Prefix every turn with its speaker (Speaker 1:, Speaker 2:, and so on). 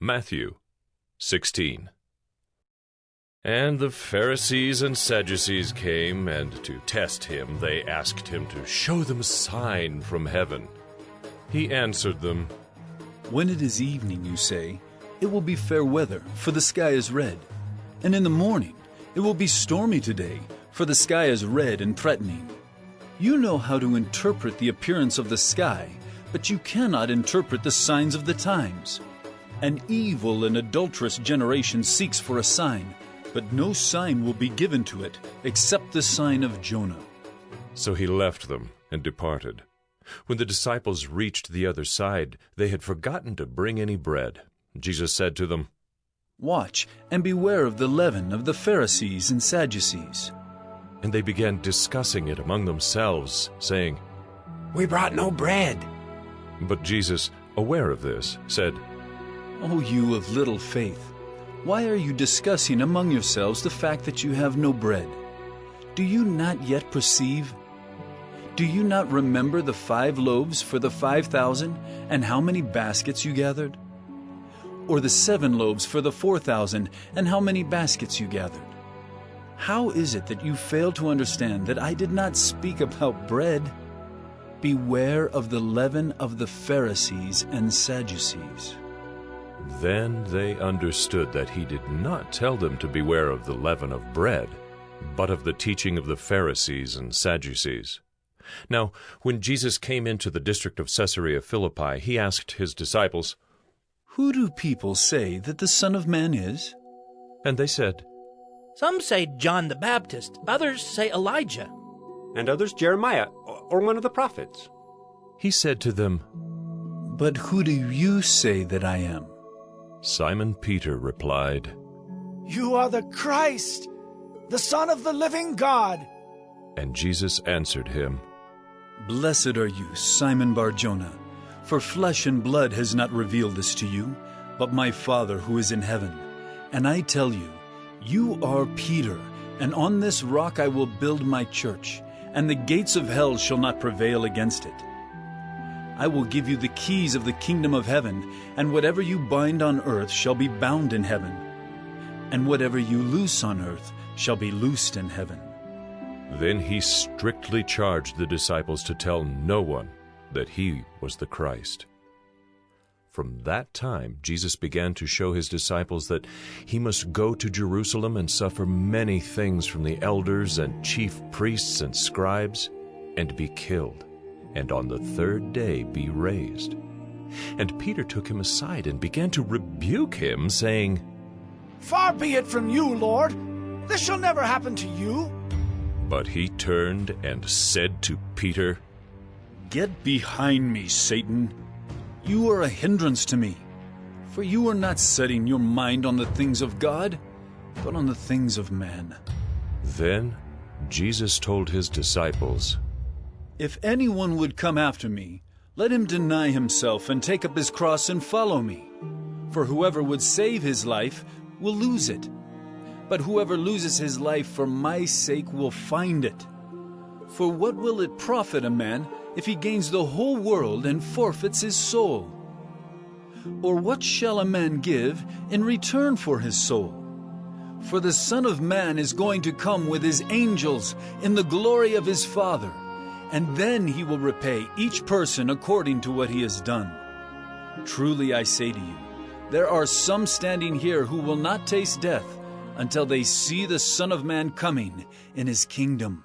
Speaker 1: Matthew 16. And the Pharisees and Sadducees came, and to test him they asked him to show them a sign from heaven. He answered them,
Speaker 2: When it is evening, you say, it will be fair weather, for the sky is red. And in the morning, it will be stormy today, for the sky is red and threatening. You know how to interpret the appearance of the sky, but you cannot interpret the signs of the times. An evil and adulterous generation seeks for a sign, but no sign will be given to it except the sign of Jonah.
Speaker 1: So he left them and departed. When the disciples reached the other side, they had forgotten to bring any bread. Jesus said to them,
Speaker 2: Watch and beware of the leaven of the Pharisees and Sadducees.
Speaker 1: And they began discussing it among themselves, saying,
Speaker 3: We brought no bread.
Speaker 1: But Jesus, aware of this, said,
Speaker 2: O you of little faith, why are you discussing among yourselves the fact that you have no bread? Do you not yet perceive? Do you not remember the 5 loaves for the 5,000 and how many baskets you gathered? Or the 7 loaves for the 4,000 and how many baskets you gathered? How is it that you fail to understand that I did not speak about bread? Beware of the leaven of the Pharisees and Sadducees.
Speaker 1: Then they understood that he did not tell them to beware of the leaven of bread, but of the teaching of the Pharisees and Sadducees. Now, when Jesus came into the district of Caesarea Philippi, he asked his disciples,
Speaker 2: Who do people say that the Son of Man is?
Speaker 1: And they said,
Speaker 4: Some say John the Baptist, others say Elijah,
Speaker 3: And others Jeremiah, or one of the prophets.
Speaker 1: He said to them,
Speaker 2: But who do you say that I am?
Speaker 1: Simon Peter replied,
Speaker 5: You are the Christ, the Son of the living God.
Speaker 1: And Jesus answered him,
Speaker 2: Blessed are you, Simon Bar-Jonah, for flesh and blood has not revealed this to you, but my Father who is in heaven. And I tell you, you are Peter, and on this rock I will build my church, and the gates of hell shall not prevail against it. I will give you the keys of the kingdom of heaven, and whatever you bind on earth shall be bound in heaven, and whatever you loose on earth shall be loosed in heaven.
Speaker 1: Then he strictly charged the disciples to tell no one that he was the Christ. From that time Jesus began to show his disciples that he must go to Jerusalem and suffer many things from the elders and chief priests and scribes, and be killed, and on the 3rd day be raised. And Peter took him aside and began to rebuke him, saying,
Speaker 5: Far be it from you, Lord. This shall never happen to you.
Speaker 1: But he turned and said to Peter,
Speaker 2: Get behind me, Satan. You are a hindrance to me, for you are not setting your mind on the things of God, but on the things of man.
Speaker 1: Then Jesus told his disciples,
Speaker 2: If anyone would come after me, let him deny himself and take up his cross and follow me. For whoever would save his life will lose it, but whoever loses his life for my sake will find it. For what will it profit a man if he gains the whole world and forfeits his soul? Or what shall a man give in return for his soul? For the Son of Man is going to come with his angels in the glory of his Father, and then he will repay each person according to what he has done. Truly I say to you, there are some standing here who will not taste death until they see the Son of Man coming in his kingdom.